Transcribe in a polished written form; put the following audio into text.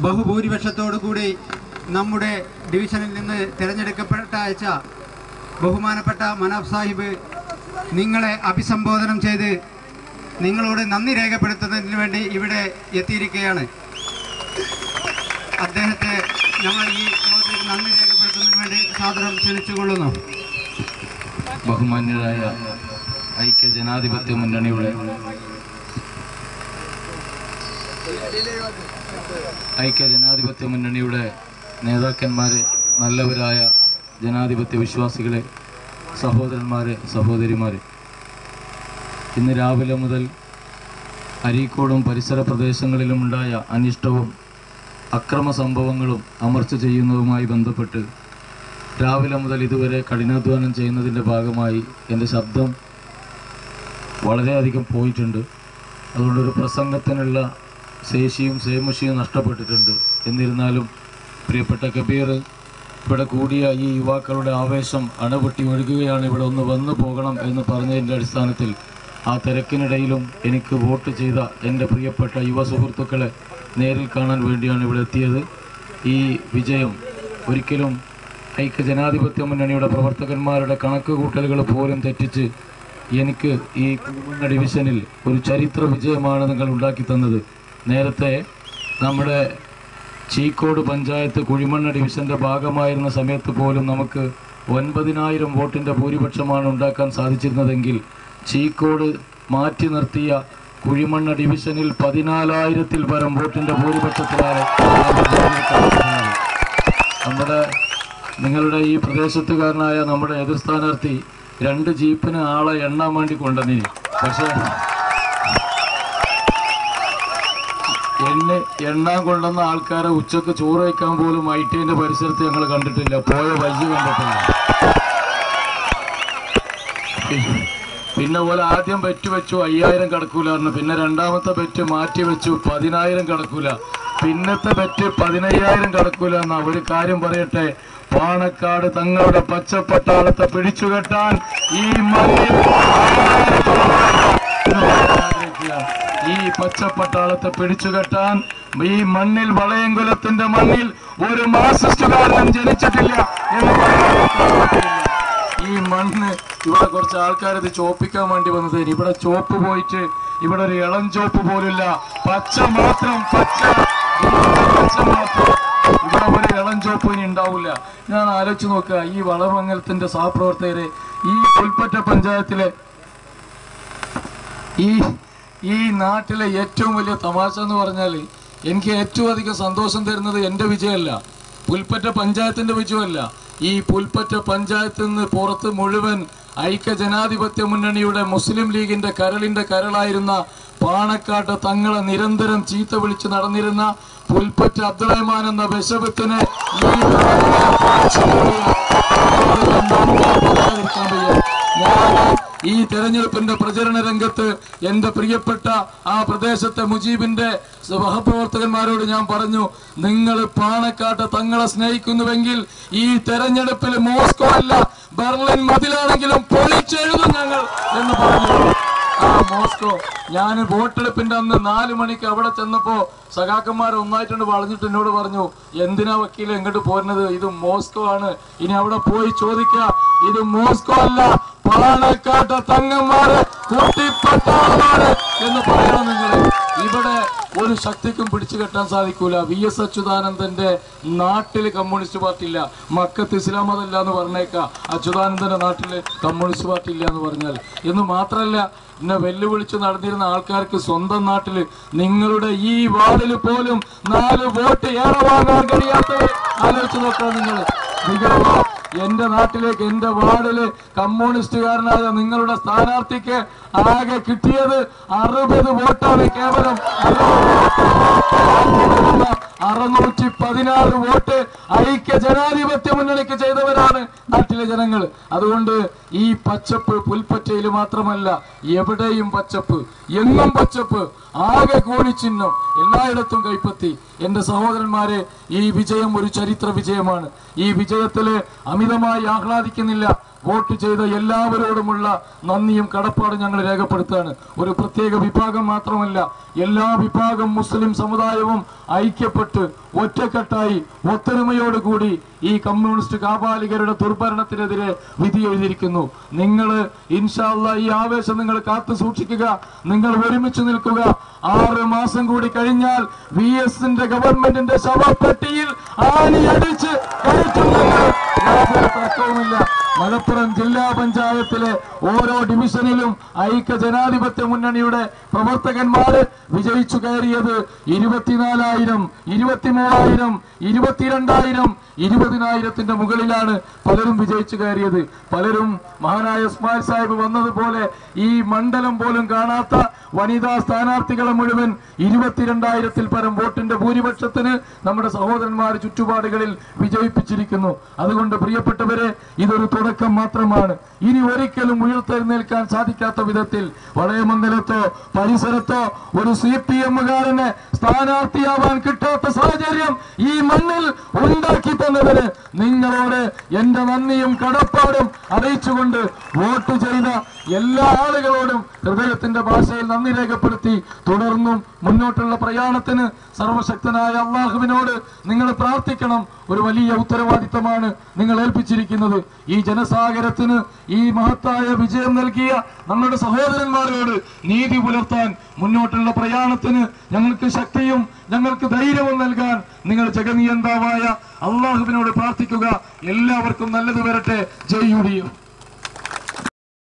ബഹുഭൂരിപക്ഷത്തോടുകൂടി നമ്മുടെ ഡിവിഷനിൽ നിന്ന് തിരഞ്ഞെടുക്കപ്പെട്ട അയച്ച ബഹുമാനപ്പെട്ട മനാഫ് സാഹിബ് നിങ്ങളെ അഭിസംബോധനം ചെയ്ത് നിങ്ങളോട് നന്ദി രേഖപ്പെടുത്തുന്നതിന് വേണ്ടി ഇവിടെ എത്തിയിരിക്കുകയാണ്. അദ്ദേഹത്തെ നമ്മൾ ഈ യോഗത്തിൽ നന്ദി രേഖപ്പെടുത്തുന്നതിന് വേണ്ടി സാദരം ക്ഷണിച്ചുകൊള്ളുന്നു. ബഹുമാന്യരായ ഐക്യജനാധിപത്യ മുന്നണിയുടെ നേതാക്കന്മാരെ, നല്ലവരായ ജനാധിപത്യ വിശ്വാസികളെ, സഹോദരന്മാരെ, സഹോദരിമാരെ, ഇന്ന് രാവിലെ മുതൽ അരീക്കോടും പരിസര പ്രദേശങ്ങളിലുമുണ്ടായ അനിഷ്ടവും അക്രമ സംഭവങ്ങളും അമർച്ച ചെയ്യുന്നതുമായി ബന്ധപ്പെട്ട് രാവിലെ മുതൽ ഇതുവരെ കഠിനാധ്വാനം ചെയ്യുന്നതിൻ്റെ ഭാഗമായി എൻ്റെ ശബ്ദം വളരെയധികം പോയിട്ടുണ്ട്. അതുകൊണ്ടൊരു പ്രസംഗത്തിനുള്ള ശേഷിയും സേമുഷിയും നഷ്ടപ്പെട്ടിട്ടുണ്ട്. എന്നിരുന്നാലും പ്രിയപ്പെട്ട കബീർ, ഇവിടെ കൂടിയ ഈ യുവാക്കളുടെ ആവേശം അണപൊട്ടി ഒഴുകുകയാണ്. ഇവിടെ ഒന്ന് വന്നു പോകണം എന്ന് പറഞ്ഞതിൻ്റെ അടിസ്ഥാനത്തിൽ ആ തിരക്കിനിടയിലും എനിക്ക് വോട്ട് ചെയ്ത എൻ്റെ പ്രിയപ്പെട്ട യുവ സുഹൃത്തുക്കളെ നേരിൽ കാണാൻ വേണ്ടിയാണ് ഇവിടെ എത്തിയത്. ഈ വിജയം ഒരിക്കലും ഐക്യജനാധിപത്യ മുന്നണിയുടെ പ്രവർത്തകന്മാരുടെ കണക്കുകൂട്ടലുകൾ പോലും തെറ്റിച്ച് എനിക്ക് ഈ കുഴിമണ്ണ ഡിവിഷനിൽ ഒരു ചരിത്ര വിജയമാണ് നിങ്ങൾ ഉണ്ടാക്കി തന്നത്. നേരത്തെ നമ്മുടെ ചീക്കോട് പഞ്ചായത്ത് കുഴിമണ്ണ ഡിവിഷൻ്റെ ഭാഗമായിരുന്ന സമയത്ത് പോലും നമുക്ക് 9,000 വോട്ടിൻ്റെ ഭൂരിപക്ഷമാണ് ഉണ്ടാക്കാൻ സാധിച്ചിരുന്നതെങ്കിൽ ചീക്കോട് മാറ്റി നിർത്തിയ കുഴിമണ്ണ ഡിവിഷനിൽ 14,000-ൽ പരം വോട്ടിൻ്റെ ഭൂരിപക്ഷത്തിലാണ് നിങ്ങളുടെ ഈ പ്രദേശത്തുകാരനായ നമ്മുടെ എതിർ സ്ഥാനാർത്ഥി 2 ജീപ്പിന് ആളെ എണ്ണാൻ വേണ്ടി കൊണ്ടുവന്നിനി. പക്ഷേ എണ്ണാൻ കൊണ്ടുവന്ന ആൾക്കാരെ ഉച്ചക്ക് ചോറ് വയ്ക്കാൻ പോലും ഐടിന്റെ പരിസരത്ത് ഞങ്ങൾ കണ്ടിട്ടില്ല, പോയ വഴി കണ്ടിട്ടില്ല. പിന്നെ പോലെ ആദ്യം ബെറ്റ് വെച്ചു 5,000 കടക്കൂലായിരുന്നു, പിന്നെ രണ്ടാമത്തെ ബെറ്റ് മാറ്റി വെച്ചു 10,000 കടക്കൂല, പിന്നത്തെ ബെറ്റ് 15,000 കടക്കൂല. എന്നാ ഒരു കാര്യം പറയട്ടെ, പാണക്കാട് തങ്ങളുടെ പച്ചപ്പട്ടാളത്തെ പിടിച്ചുകെട്ടാൻ ഈ പച്ചപ്പട്ടാളത്തെ പിടിച്ചുകെട്ടാൻ ഈ മണ്ണിൽ, വളയംകുലത്തിന്റെ മണ്ണിൽ ഒരു മാർക്സിസ്റ്റുകാരനും ജനിച്ചിട്ടില്ല എന്ന് പറയാൻ. ഈ മണ്ണ് ഇവിടെ കുറച്ച് ആൾക്കാർ ഇത് ചോപ്പിക്കാൻ വേണ്ടി വന്നത്, ഇവിടെ ചോപ്പ് പോയിട്ട് ഇവിടെ ഒരു ഇളം ചോപ്പ് പോലില്ല, പച്ച മാത്രം, പച്ച മാത്രം. ഇവിടെ ഒരു ഇളം ചോപ്പ് ഇനി ഉണ്ടാവില്ല. ഞാൻ ആലോചിച്ച് നോക്കുക, ഈ വളമംഗലത്തിന്റെ സഹപ്രവർത്തകരെ, ഈ പുൽപ്പറ്റ പഞ്ചായത്തിലെ ഈ നാട്ടിലെ ഏറ്റവും വലിയ തമാശ എന്ന് പറഞ്ഞാൽ, എനിക്ക് ഏറ്റവും അധികം സന്തോഷം തരുന്നത് എൻ്റെ വിജയമല്ല, പുൽപ്പറ്റ പഞ്ചായത്തിന്റെ വിജയമല്ല. ഈ പുൽപ്പറ്റ പഞ്ചായത്തിൽ നിന്ന് പുറത്ത് മുഴുവൻ ഐക്യജനാധിപത്യ മുന്നണിയുടെ മുസ്ലിം ലീഗിന്റെ കരളിന്റെ കരളായിരുന്ന പാണക്കാട്ട് തങ്ങളെ നിരന്തരം ചീത്ത വിളിച്ച് നടന്നിരുന്ന പുൽപ്പറ്റ അബ്ദുറഹ്മാൻ എന്ന ബിഷപ്പിനെ ഈ തെരഞ്ഞെടുപ്പിന്റെ പ്രചരണ രംഗത്ത് എന്റെ പ്രിയപ്പെട്ട ആ പ്രദേശത്തെ മുജീബിന്റെ സഹപ്രവർത്തകന്മാരോട് ഞാൻ പറഞ്ഞു, നിങ്ങൾ പാണക്കാട്ട് തങ്ങളെ സ്നേഹിക്കുന്നുവെങ്കിൽ ഈ തെരഞ്ഞെടുപ്പിൽ മോസ്കോ അല്ല ബെർലിൻ മതിലാണെങ്കിലും പൊളിച്ചെഴുതും ഞങ്ങൾ എന്ന് പറഞ്ഞു. ആ മോസ്കോ, ഞാൻ വോട്ടെടുപ്പിന്റെ അന്ന് 4 മണിക്ക് അവിടെ ചെന്നപ്പോ സഖാക്കന്മാർ ഒന്നായിട്ടുണ്ട് വളഞ്ഞിട്ട് എന്നോട് പറഞ്ഞു, എന്തിനാ വക്കീൽ എങ്ങോട്ട് പോരുന്നത്, ഇത് മോസ്കോ ആണ്, ഇനി അവിടെ പോയി ചോദിക്കുക, ഇത് മോസ്കോ അല്ല പാണക്കാട്ട് തങ്ങന്മാര് കുട്ടിപ്പട്ടാളന്മാര് എന്ന് പറയണം നിങ്ങൾ. ഇവിടെ ഒരു ശക്തിക്കും പിടിച്ചു കെട്ടാൻ സാധിക്കൂല. VS അച്യുതാനന്ദന്റെ നാട്ടില് കമ്മ്യൂണിസ്റ്റ് പാർട്ടി ഇല്ല, മക്കത്ത് ഇസ്ലാം മതമില്ല എന്ന് പറഞ്ഞേക്കാം, അച്യുതാനന്ദന്റെ നാട്ടില് കമ്മ്യൂണിസ്റ്റ് പാർട്ടി ഇല്ല എന്ന് പറഞ്ഞാൽ. എന്ന് മാത്രമല്ല, എന്നെ വെല്ലുവിളിച്ച് നടന്നിരുന്ന ആൾക്കാർക്ക് സ്വന്തം നാട്ടില് നിങ്ങളുടെ ഈ വാർഡിൽ പോലും 4 വോട്ട് ഏറെ വാങ്ങാൻ കഴിയാത്തവർ ആലോചിച്ച് നോക്കാം നിങ്ങൾ. എന്റെ നാട്ടിലേക്ക്, എന്റെ വാർഡില് കമ്മ്യൂണിസ്റ്റുകാരനായ നിങ്ങളുടെ സ്ഥാനാർത്ഥിക്ക് ആകെ കിട്ടിയത് 60 വോട്ടാണ്. കേവലം 616 വോട്ട് ഐക്യജനാധിപത്യ മുന്നണിക്ക് ചെയ്തവരാണ് നാട്ടിലെ ജനങ്ങൾ. അതുകൊണ്ട് ഈ പച്ചപ്പ് പുൽപ്പറ്റയിൽ മാത്രമല്ല, എവിടെയും പച്ചപ്പ്, എങ്ങും പച്ചപ്പ്, ആകെ കോണിച്ചിഹ്നം എല്ലായിടത്തും കൈപ്പത്തി. എന്റെ സഹോദരന്മാരെ, ഈ വിജയം ഒരു ചരിത്ര വിജയമാണ്. ഈ വിജയത്തില് അമിതമായി ആഹ്ലാദിക്കുന്നില്ല. വോട്ട് ചെയ്ത എല്ലാവരോടുമുള്ള നന്ദിയും കടപ്പാടും ഞങ്ങൾ രേഖപ്പെടുത്തുകയാണ്. ഒരു പ്രത്യേക വിഭാഗം മാത്രമല്ല, എല്ലാ വിഭാഗം മുസ്ലിം സമുദായവും ഐക്യപ്പെട്ട് ഒറ്റക്കെട്ടായി ഒത്തൊരുമയോടുകൂടി ഈ കമ്മ്യൂണിസ്റ്റ് കാപാലികരുടെ ദുർഭരണത്തിനെതിരെ വിധി എഴുതിയിരിക്കുന്നു. നിങ്ങൾ ഇൻഷാ അല്ലാഹ് ഈ ആവേശം നിങ്ങൾ കാത്തു സൂക്ഷിക്കുക. നിങ്ങൾ ഒരുമിച്ച് നിൽക്കുക. 6 മാസം കൂടി കഴിഞ്ഞാൽ VS-ന്റെ ഗവൺമെന്റിന്റെ ശവപ്പെട്ടിയിൽ ആണി അടിച്ച് കയറ്റുന്നത് യാതൊരു തർക്കവുമില്ല. മലപ്പുറം ജില്ലാ പഞ്ചായത്തിലെ ഓരോ ഡിവിഷനിലും ഐക്യ ജനാധിപത്യ മുന്നണിയുടെ പ്രവർത്തകന്മാര് വിജയിച്ചു കയറിയത് 24,000, 23,000, 22,000, 20,000-ന്റെ മുകളിലാണ് പലരും വിജയിച്ചു കയറിയത്. പലരും മഹാനായ ഇസ്മായിൽ സാഹിബ് വന്നതുപോലെ ഈ മണ്ഡലം പോലും കാണാത്ത വനിതാ സ്ഥാനാർത്ഥികളെ മുഴുവൻ 22,000-ൽ പരം വോട്ടിന്റെ ഭൂരിപക്ഷത്തിന് നമ്മുടെ സഹോദരന്മാർ ചുറ്റുപാടുകളിൽ വിജയിപ്പിച്ചിരിക്കുന്നു. അതുകൊണ്ട് പ്രിയപ്പെട്ടവരെ, ഇതൊരു തുടക്കം മാത്രമാണ്. ഇനി ഒരിക്കലും ഉയർത്തെഴുന്നേൽക്കാൻ സാധിക്കാത്ത വിധത്തിൽ വളയമംഗലത്തോ പരിസരത്തോ ഒരു CPM-കാരനെ സ്ഥാനാർത്ഥിയാവാൻ കിട്ടാത്ത സാഹചര്യം ഈ മണ്ണിൽ ഉണ്ടാക്കി തന്നതിന് നിങ്ങളോട് എന്റെ നന്ദിയും കടപ്പാടും അറിയിച്ചുകൊണ്ട് വോട്ട് ചെയ്ത എല്ലാ ആളുകളോടും ഹൃദയത്തിന്റെ ഭാഷയിൽ നന്ദി രേഖപ്പെടുത്തി തുടർന്നും മുന്നോട്ടുള്ള പ്രയാണത്തിന് സർവശക്തനായ അള്ളാഹുവിനോട് നിങ്ങൾ പ്രാർത്ഥിക്കണം. ഒരു വലിയ ഉത്തരവാദിത്തമാണ് നിങ്ങൾ ഏൽപ്പിച്ചിരിക്കുന്നത്. ഈ ജനസാഗരത്തിന് ഈ മഹത്തായ വിജയം നൽകിയ നമ്മുടെ സഹോദരന്മാരോട് നീതി പുലർത്താൻ മുന്നോട്ടുള്ള പ്രയാണത്തിന് ഞങ്ങൾക്ക് ശക്തിയും ഞങ്ങൾക്ക് ധൈര്യവും നൽകാൻ നിങ്ങൾ ജഗനിയന്താവായ അള്ളാഹുവിനോട് പ്രാർത്ഥിക്കുക. എല്ലാവർക്കും നല്ലത് വരട്ടെ. ജയ് UDF.